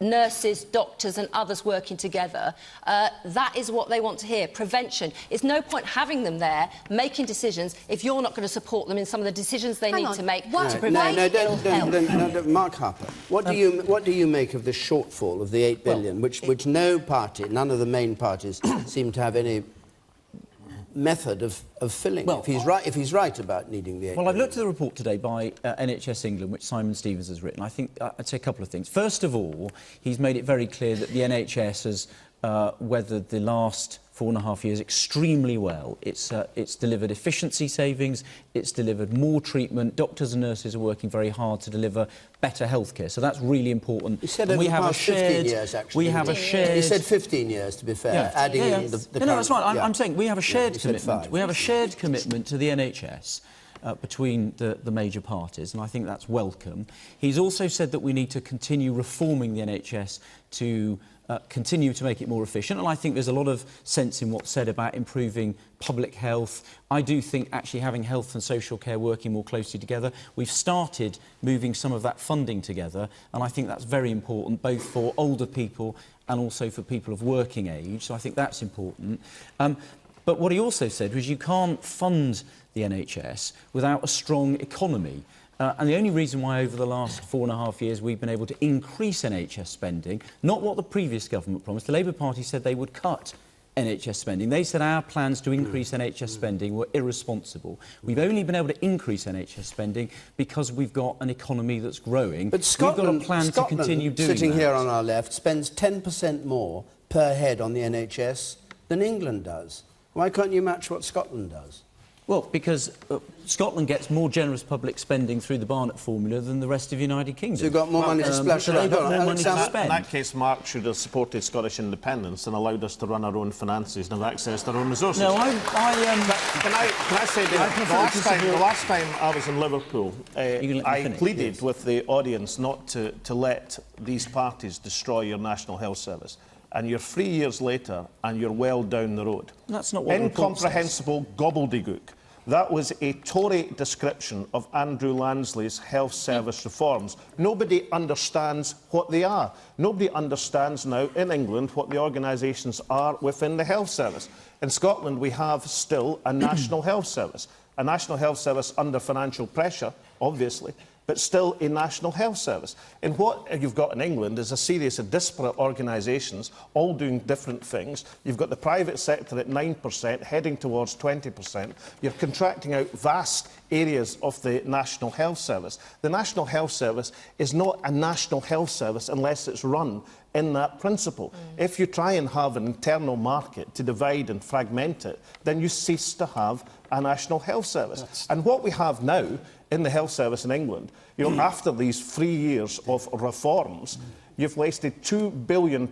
nurses, doctors and others working together, that is what they want to hear. Prevention. It's no point having them there making decisions if you're not going to support them in some of the decisions they need to make to prevent ill health. Mark Harper, what do you make of the shortfall of the 8 billion, which no party, none of the main parties, seem to have any method of filling, if he's right about needing the 8 Well, I've looked at the report today by NHS England, which Simon Stevens has written. I think I'd say a couple of things. First of all, he's made it very clear that the NHS has weathered the last 4.5 years extremely well. It's delivered efficiency savings, it's delivered more treatment, doctors and nurses are working very hard to deliver better healthcare. So that's really important. He said over the past 15 years, actually. He said 15 years, to be fair, adding in the current... No, that's right. I'm saying we have a shared commitment. We have a shared commitment to the NHS between the major parties, and I think that's welcome. He's also said that we need to continue reforming the NHS to continue to make it more efficient. And I think there's a lot of sense in what's said about improving public health. I do think actually having health and social care working more closely together. We've started moving some of that funding together, and I think that's very important, both for older people and also for people of working age. So I think that's important. But what he also said was you can't fund the NHS without a strong economy. And the only reason why over the last 4.5 years we've been able to increase NHS spending, not what the previous government promised. The Labour Party said they would cut NHS spending. They said our plans to increase NHS spending were irresponsible. We've only been able to increase NHS spending because we've got an economy that's growing. But Scotland, we've got a plan to continue doing sitting that. here on our left, spends 10% more per head on the NHS than England does. Why can't you match what Scotland does? Well, because Scotland gets more generous public spending through the Barnett formula than the rest of the United Kingdom. So you've got more money to splash so around. they've got more money to spend. In that case, Mark should have supported Scottish independence and allowed us to run our own finances and have access to our own resources. No, Can I say, David, the last time I was in Liverpool, I pleaded with the audience not to let these parties destroy your National Health Service. And you're 3 years later, and you're well down the road. That's not what incomprehensible gobbledygook. That was a Tory description of Andrew Lansley's health service reforms. Nobody understands what they are. Nobody understands now in England what the organisations are within the health service. In Scotland, we have still a National Health Service. A National Health Service under financial pressure, obviously, but still a National Health Service. And what you've got in England is a series of disparate organisations all doing different things. You've got the private sector at 9%, heading towards 20%. You're contracting out vast areas of the National Health Service. The National Health Service is not a National Health Service unless it's run in that principle. If you try and have an internal market to divide and fragment it, then you cease to have a National Health Service. And what we have now in the health service in England, you know, after these 3 years of reforms, you've wasted £2 billion.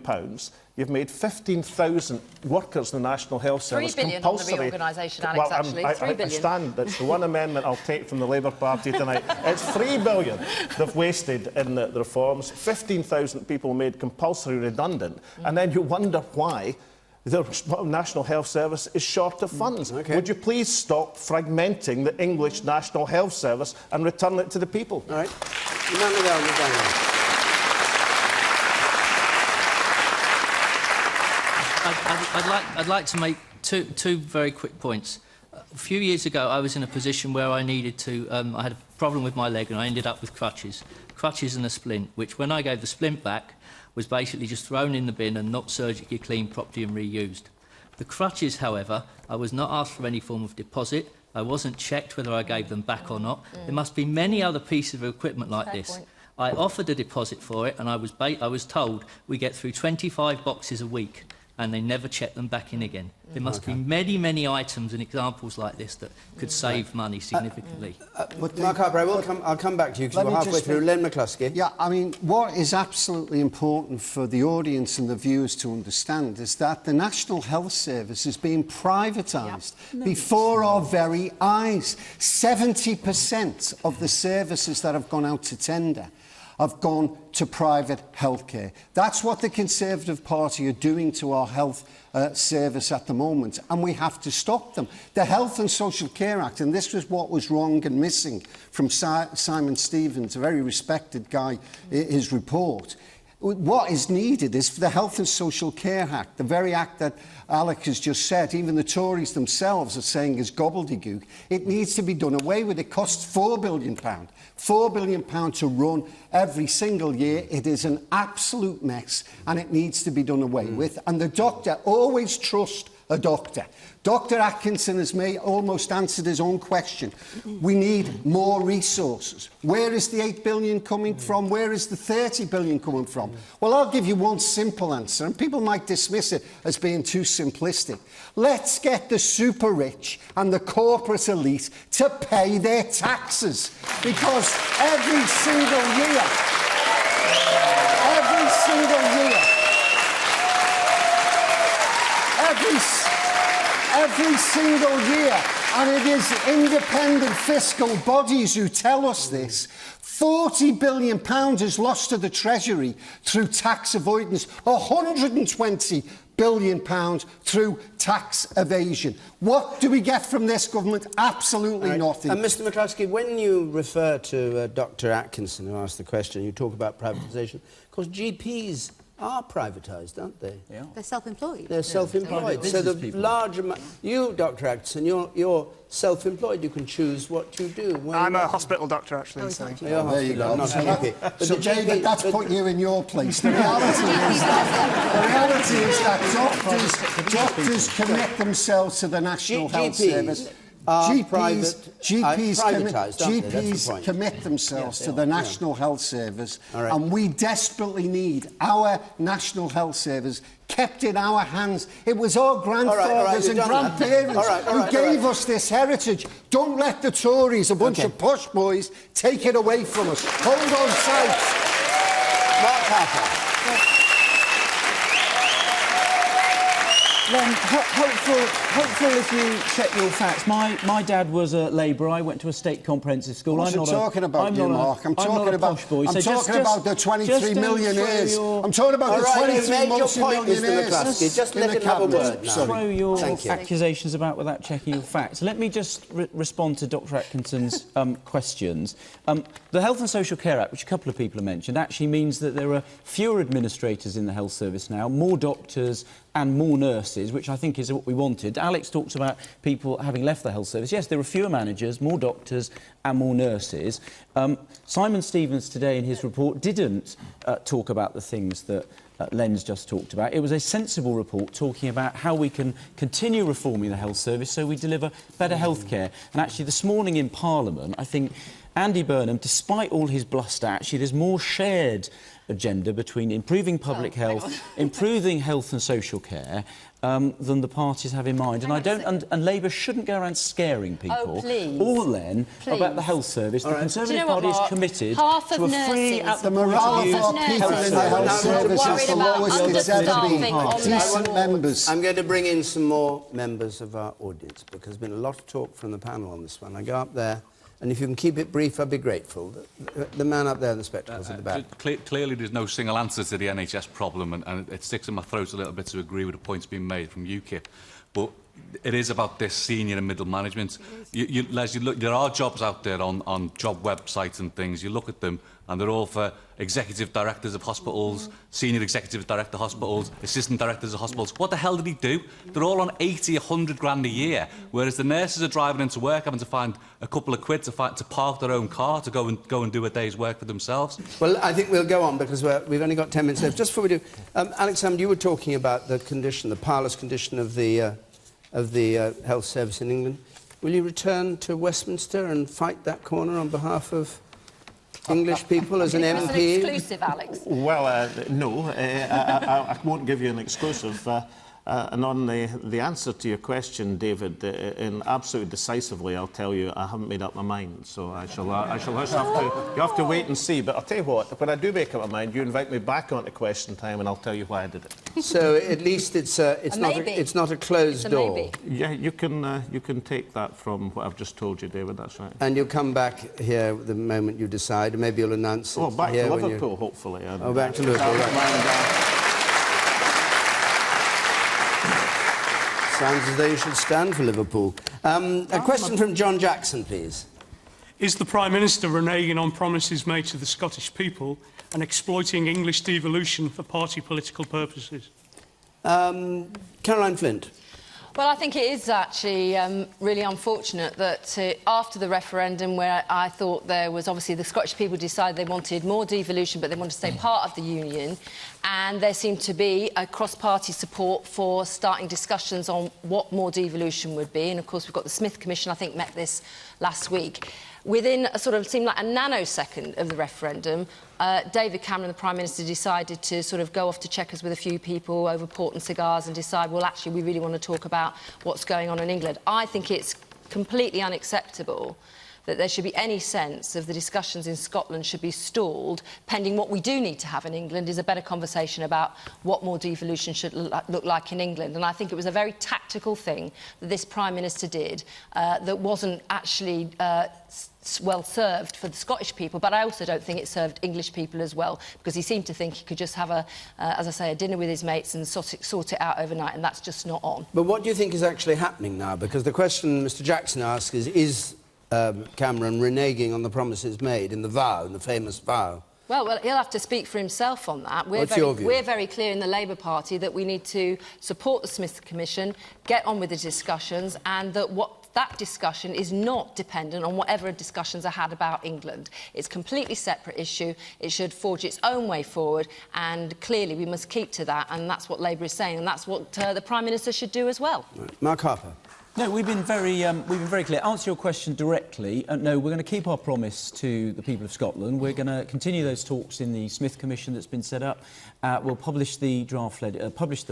You've made 15,000 workers in the National Health Service $3 billion compulsory. on the reorganisation, Alex, actually. I $3 billion. stand. That's the one amendment I'll take from the Labour Party tonight. It's £3 billion they've wasted in the reforms. 15,000 people made compulsory redundant. And then you wonder why the National Health Service is short of funds. Would you please stop fragmenting the English National Health Service and return it to the people? All right. I'd like to make two very quick points. A few years ago, I was in a position where I needed to... I had a problem with my leg and I ended up with crutches and a splint, which when I gave the splint back, was basically just thrown in the bin and not surgically cleaned properly and reused. The crutches, however, I was not asked for any form of deposit. I wasn't checked whether I gave them back or not. There must be many other pieces of equipment like this. I offered a deposit for it and I was told we get through 25 boxes a week and they never check them back in again. There must be many, many items and examples like this that could save money significantly. Mark Harper, I'll come back to you because we're halfway through. Len McCluskey. Yeah, I mean, what is absolutely important for the audience and the viewers to understand is that the National Health Service is being privatised before our very eyes. 70% of the services that have gone out to tender have gone to private healthcare. That's what the Conservative Party are doing to our health service at the moment, and we have to stop them. The Health and Social Care Act, and this was what was wrong and missing from Simon Stevens, a very respected guy, his report. What is needed is for the Health and Social Care Act, the very act that Alec has just said, even the Tories themselves are saying is gobbledygook. It needs to be done away with. It costs £4 billion. £4 billion to run every single year. It is an absolute mess and it needs to be done away with. And the doctor, always trust a doctor. Dr. Atkinson has almost answered his own question. We need more resources. Where is the £8 billion coming from? Where is the £30 billion coming from? Well, I'll give you one simple answer, and people might dismiss it as being too simplistic. Let's get the super rich and the corporate elite to pay their taxes, because every single year, every single year, and it is independent fiscal bodies who tell us this, £40 billion is lost to the Treasury through tax avoidance, £120 billion through tax evasion. What do we get from this government? Absolutely nothing. Mr McCluskey, when you refer to Dr Atkinson, who asked the question, you talk about privatisation. Of course, GPs are privatised, aren't they? Yeah. They're self-employed. They're self-employed. So the large amount... You, Dr Atkinson, you're self-employed. You can choose what you do. I'm a hospital doctor, actually. Oh, so. There you go. Not GP. But so, David, that's put you in your place. The reality is that doctors commit themselves to the National Health Service. GPs commit themselves to the National Health Service, and we desperately need our National Health Service kept in our hands. It was our grandfathers and grandparents who gave us this heritage. Don't let the Tories, a bunch of posh boys, take it away from us. Hold on tight. Mark Harper. Len, helpful if you check your facts. My dad was a labourer. I went to a state comprehensive school. I'm talking about you, Mark. I'm talking about the 23 millionaires. I'm talking about the 23 multi-millionaires. Just let him have a word now. Throw your accusations about without checking your facts. Let me just respond to Dr Atkinson's questions. The Health and Social Care Act, which a couple of people have mentioned, actually means that there are fewer administrators in the health service now, more doctors and more nurses, which I think is what we wanted. Alex talks about people having left the health service. Yes, there are fewer managers, more doctors and more nurses. Simon Stevens today in his report didn't talk about the things that Len's just talked about. It was a sensible report talking about how we can continue reforming the health service so we deliver better health care. And actually this morning in Parliament, I think Andy Burnham, despite all his bluster, actually there's more shared agenda between improving public health, improving health and social care, than the parties have in mind. And Labour shouldn't go around scaring people or Len about the health service. The Conservative Party is committed to a free at the morale of our people in the health service is the lowest it's ever been. Decent members. I'm going to bring in some more members of our audience because there's been a lot of talk from the panel on this one. I go up there. And if you can keep it brief, I'd be grateful. The man up there in the spectacles at the back. Clearly, there's no single answer to the NHS problem, and it sticks in my throat a little bit to agree with the points being made from UKIP. But it is about this senior and middle management. Les, there are jobs out there on job websites and things. You look at them, and they're all for executive directors of hospitals, senior executive director of hospitals, assistant directors of hospitals. What the hell did he do? They're all on 80, 100 grand a year, whereas the nurses are driving into work having to find a couple of quid to park their own car to go and do a day's work for themselves. Well, I think we'll go on because we've only got 10 minutes left. Just before we do, Alex Salmond, you were talking about the condition, the parlous condition of the health service in England. Will you return to Westminster and fight that corner on behalf of English people as an MP? An exclusive, Alex. Well, no, I won't give you an exclusive. And on the answer to your question, David, in absolutely decisively, I'll tell you I haven't made up my mind. So I shall just have to wait and see. But I'll tell you what, when I do make up my mind, you invite me back onto question time, and I'll tell you why I did it. So at least it's not a closed door. Maybe. Yeah, you can take that from what I've just told you, David. That's right. And you'll come back here the moment you decide, and maybe you'll announce it. Oh, back to Liverpool, hopefully. Oh, back to Liverpool. Right. Sounds as though you should stand for Liverpool. A question from John Jackson, please. Is the Prime Minister reneging on promises made to the Scottish people and exploiting English devolution for party political purposes? Caroline Flint. Well, I think it is actually really unfortunate that after the referendum, where I thought there was obviously the Scottish people decided they wanted more devolution, but they wanted to stay part of the union, and there seemed to be a cross-party support for starting discussions on what more devolution would be. And of course, we've got the Smith Commission, I think, met this last week. Within a sort of seemed like a nanosecond of the referendum, David Cameron, the Prime Minister, decided to sort of go off to Chequers with a few people over port and cigars and decide, well, actually, we really want to talk about what's going on in England. I think it's completely unacceptable that there should be any sense of the discussions in Scotland should be stalled, pending what we do need to have in England is a better conversation about what more devolution should look like in England. And I think it was a very tactical thing that this Prime Minister did that wasn't actually well served for the Scottish people, but I also don't think it served English people as well, because he seemed to think he could just have as I say, a dinner with his mates and sort it out overnight, and that's just not on. But what do you think is actually happening now? Because the question Mr Jackson asks is Cameron reneging on the promises made in the famous vow? Well, he'll have to speak for himself on that. What's your view? We're very clear in the Labour Party that we need to support the Smith Commission, get on with the discussions, and that discussion is not dependent on whatever discussions are had about England. It's a completely separate issue. It should forge its own way forward, and clearly we must keep to that, and that's what Labour is saying, and that's what the Prime Minister should do as well. Right. Mark Harper. No, we've been very clear. Answer your question directly. No, we're going to keep our promise to the people of Scotland. We're going to continue those talks in the Smith Commission that's been set up. We'll publish the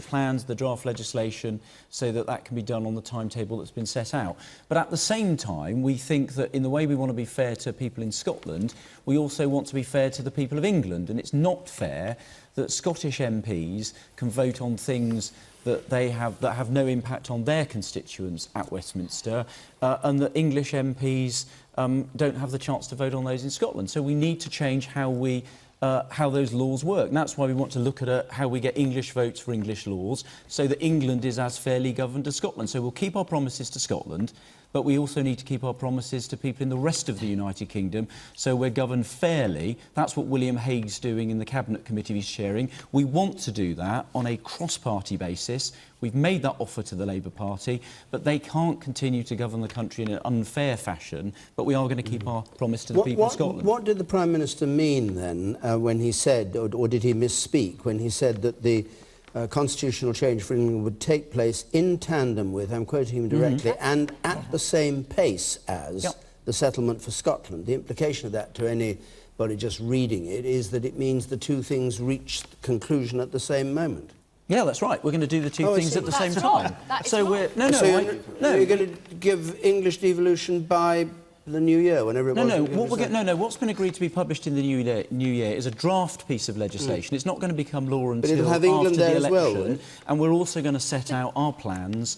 plans, the draft legislation, so that can be done on the timetable that's been set out. But at the same time, we think that in the way we want to be fair to people in Scotland, we also want to be fair to the people of England, and it's not fair that Scottish MPs can vote on things that have no impact on their constituents at Westminster, and that English MPs don't have the chance to vote on those in Scotland. So we need to change how those laws work. And that's why we want to look at how we get English votes for English laws, so that England is as fairly governed as Scotland. So we'll keep our promises to Scotland, but we also need to keep our promises to people in the rest of the United Kingdom, so we're governed fairly. That's what William Hague's doing in the Cabinet Committee he's chairing. We want to do that on a cross-party basis. We've made that offer to the Labour Party, but they can't continue to govern the country in an unfair fashion, but we are going to keep our promise to the people of Scotland. What did the Prime Minister mean, then, when he said, or did he misspeak, when he said that the constitutional change for England would take place in tandem with, I'm quoting him directly, and at the same pace as the settlement for Scotland? The implication of that to anybody just reading it is that it means the two things reach conclusion at the same moment. Yeah, that's right. We're going to do the two things at the same time. So you're going to give English devolution by the new year, whenever it was? What's been agreed to be published in the new year is a draft piece of legislation. It's not going to become law until it'll have England after there the as election. well, and we're also going to set out our plans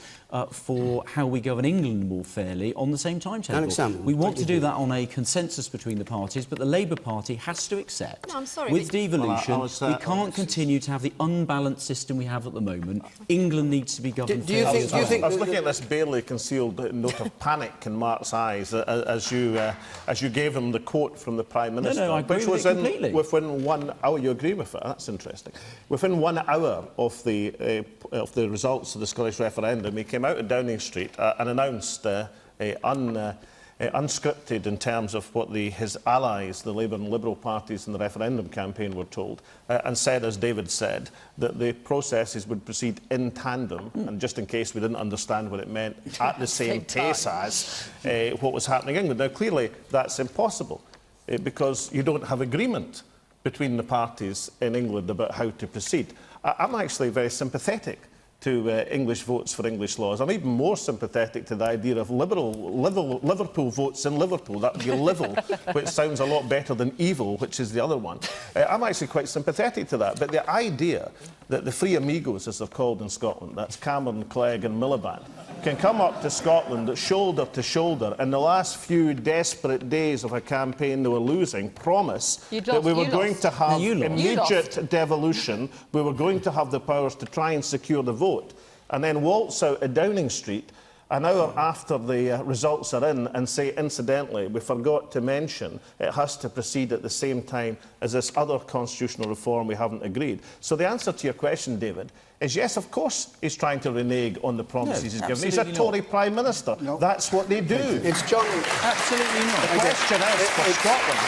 for how we govern England more fairly on the same timetable. We want to do that on a consensus between the parties, but the Labour Party has to accept, with devolution, we can't continue to have the unbalanced system we have at the moment. England needs to be governed fairly as well. I was looking at this barely concealed note of panic in Mark's eyes as you gave him the quote from the Prime Minister, I agree with it completely. Within 1 hour. You agree with it? That's interesting. Within 1 hour of the results of the Scottish referendum, he came out at Downing Street and announced, unscripted in terms of what his allies, the Labour and Liberal parties in the referendum campaign, were told, and said, as David said, that the processes would proceed in tandem, and just in case we didn't understand what it meant, at the same pace as what was happening in England. Now, clearly, that's impossible, because you don't have agreement between the parties in England about how to proceed. I'm actually very sympathetic to English votes for English laws. I'm even more sympathetic to the idea of Liverpool votes in Liverpool. That would be Livel, which sounds a lot better than evil, which is the other one. I'm actually quite sympathetic to that. But the idea that the three amigos, as they're called in Scotland, that's Cameron, Clegg and Miliband, can come up to Scotland shoulder to shoulder in the last few desperate days of a campaign they were losing, promise that we were going to have immediate devolution, we were going to have the powers to try and secure the vote, and then waltz out of Downing Street an hour after the results are in and say, incidentally, we forgot to mention it has to proceed at the same time as this other constitutional reform we haven't agreed. So the answer to your question, David, is yes, of course he's trying to renege on the promises he's given. He's a Tory Prime Minister. That's what they do. It's John... Absolutely not. The question is, for Scotland,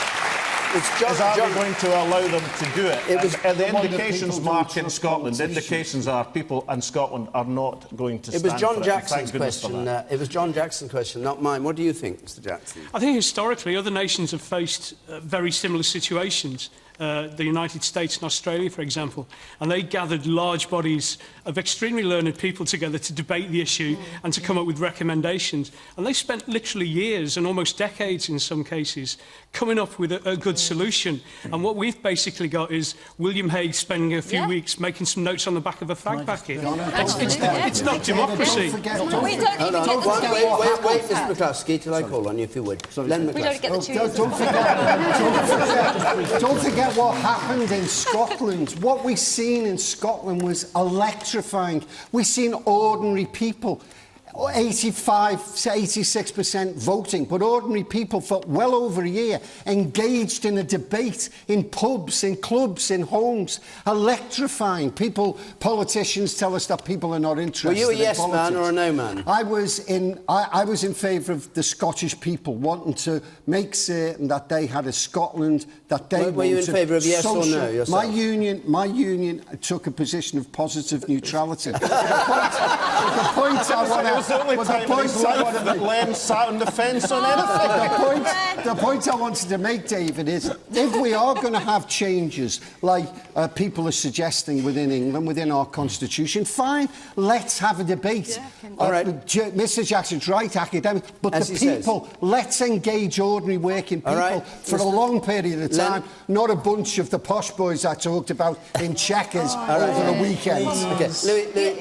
are we going to allow them to do it? And the indications, Mark, in Scotland, the indications are people in Scotland are not going to stand for it. It was John Jackson's question. It was John Jackson's question, not mine. What do you think, Mr Jackson? I think historically other nations have faced very similar situations. the United States and Australia, for example, and they gathered large bodies of extremely learned people together to debate the issue and to come up with recommendations. And they spent literally years and almost decades in some cases coming up with a good solution. And what we've basically got is William Hague spending a few weeks making some notes on the back of a fag packet. It's not democracy. Wait, Mr McCluskey, till I call on you, if you would. Len McCluskey. Don't forget what happened in Scotland. What we seen in Scotland was electrifying. We seen ordinary people, 85 to 86% voting, but ordinary people for well over a year engaged in a debate in pubs, in clubs, in homes, electrifying. Politicians tell us that people are not interested. Were you a yes in man or a no man? I was in favour of the Scottish people wanting to make certain that they had a Scotland that they wanted. Were you in favour of yes or no yourself? My union took a position of positive neutrality. The point I want to... It was the only time in his life that Len sat on the fence on anything. The point I wanted to make, David, is if we are going to have changes like people are suggesting within England, within our constitution, fine, let's have a debate. All right. Mr Jackson's right, academic, but As the he people, let's engage ordinary working people for a long period of time, not a bunch of the posh boys I talked about in checkers over the weekend. Okay,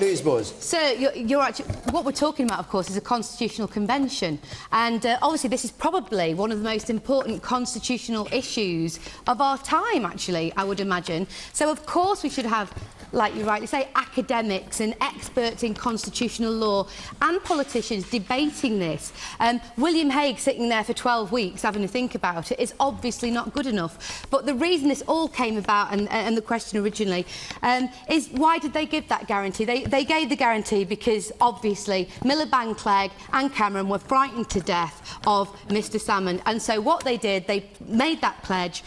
Louise Bours. Sir, you're actually... What we're talking about, of course, is a constitutional convention. And obviously this is probably one of the most important constitutional issues of our time, actually, I would imagine. So, of course, we should have, like you rightly say, academics and experts in constitutional law and politicians debating this. William Hague sitting there for 12 weeks having to think about it is obviously not good enough. But the reason this all came about, and the question originally, is why did they give that guarantee? They gave the guarantee because, obviously, Miliband, Clegg and Cameron were frightened to death of Mr Salmond. And so what they did, they made that pledge.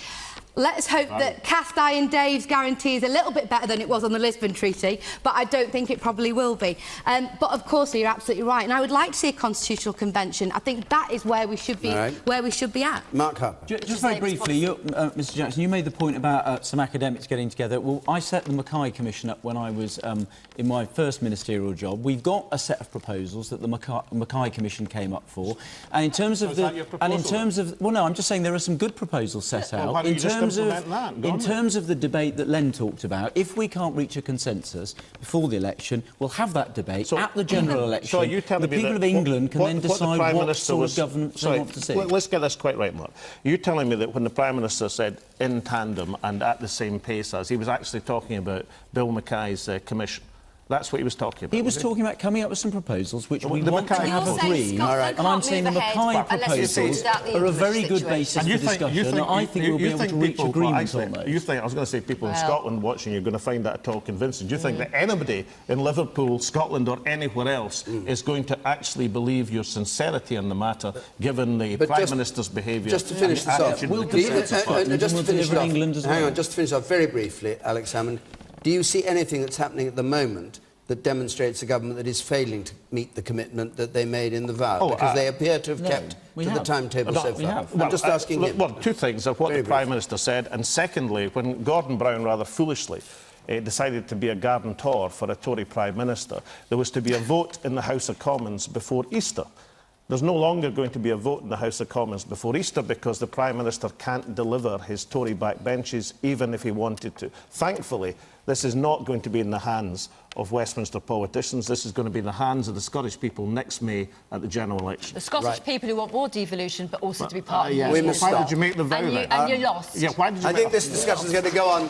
Let's hope that Cast Iron Dave's guarantee is a little bit better than it was on the Lisbon Treaty, but I don't think it probably will be. But of course, you're absolutely right, and I would like to see a constitutional convention. I think that is where we should be, where we should be at. Mark Harper. Just very briefly, Mr Jackson, you made the point about some academics getting together. Well, I set the Mackay Commission up when I was in my first ministerial job. We've got a set of proposals that the Mackay Commission came up for, and in terms of well, no, I'm just saying there are some good proposals set out. In terms of the debate that Len talked about, if we can't reach a consensus before the election, we'll have that debate at the general election. So you tell the me people of England can then decide what sort of government they want to see. Let's get this quite right, Mark. You're telling me that when the Prime Minister said in tandem and at the same pace as, he was actually talking about Bill Mackay's commission. That's what he was talking about. He was talking about coming up with some proposals which we want to have agreed. And I'm saying the Mackay proposals are a very good basis for discussion. And I think we'll be able to reach agreement on those. You think, I was going to say, people in Scotland watching, you're going to find that at all convincing. Do you think that anybody in Liverpool, Scotland or anywhere else is going to actually believe your sincerity on the matter, given the Prime Minister's behaviour? Just to finish this off, hang on, just to finish off very briefly, Alex Salmond, do you see anything that's happening at the moment that demonstrates a government that is failing to meet the commitment that they made in the vow? Because they appear to have kept to the timetable so far. I'm just asking him. Well, two things of what the Prime Minister said, and secondly, when Gordon Brown rather foolishly decided to be a guarantor for a Tory Prime Minister, there was to be a vote in the House of Commons before Easter. There's no longer going to be a vote in the House of Commons before Easter because the Prime Minister can't deliver his Tory backbenches even if he wanted to. Thankfully, this is not going to be in the hands of Westminster politicians. This is going to be in the hands of the Scottish people next May at the general election. The Scottish people who want more devolution but also to be part of Why did you make the vow then? And you lost. Yeah, why did you I think this discussion is going to go on.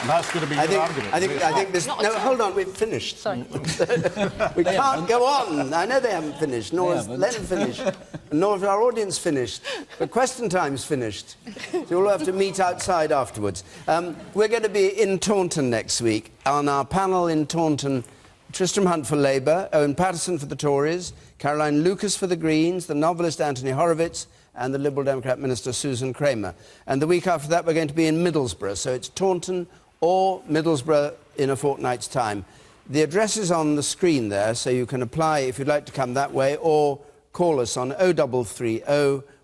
And that's going to be your argument. I think this... No, hold on, we've finished. Sorry. We can't go on. I know they haven't finished, nor has Len finished, nor has our audience finished. But question time's finished. So you'll have to meet outside afterwards. We're going to be in Taunton next week. On our panel in Taunton, Tristram Hunt for Labour, Owen Paterson for the Tories, Caroline Lucas for the Greens, the novelist Anthony Horowitz, and the Liberal Democrat Minister Susan Kramer. And the week after that, we're going to be in Middlesbrough. So it's Taunton or Middlesbrough in a fortnight's time. The address is on the screen there, so you can apply if you'd like to come that way, or call us on 0330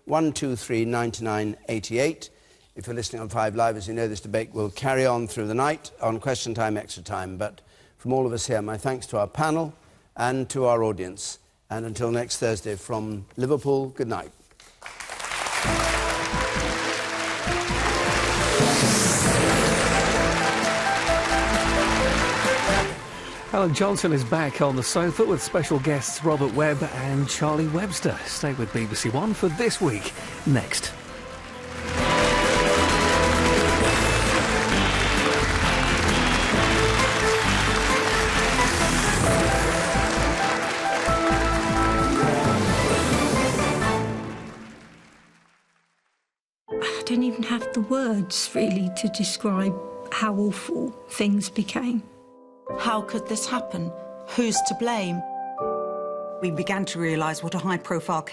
123 99 88. If you're listening on 5 Live, as you know, this debate will carry on through the night on Question Time, Extra Time. But from all of us here, my thanks to our panel and to our audience. And until next Thursday from Liverpool, good night. Alan Johnson is back on the sofa with special guests Robert Webb and Charlie Webster. Stay with BBC One for This Week next. I don't even have the words, really, to describe how awful things became. How could this happen? Who's to blame? We began to realise what a high-profile case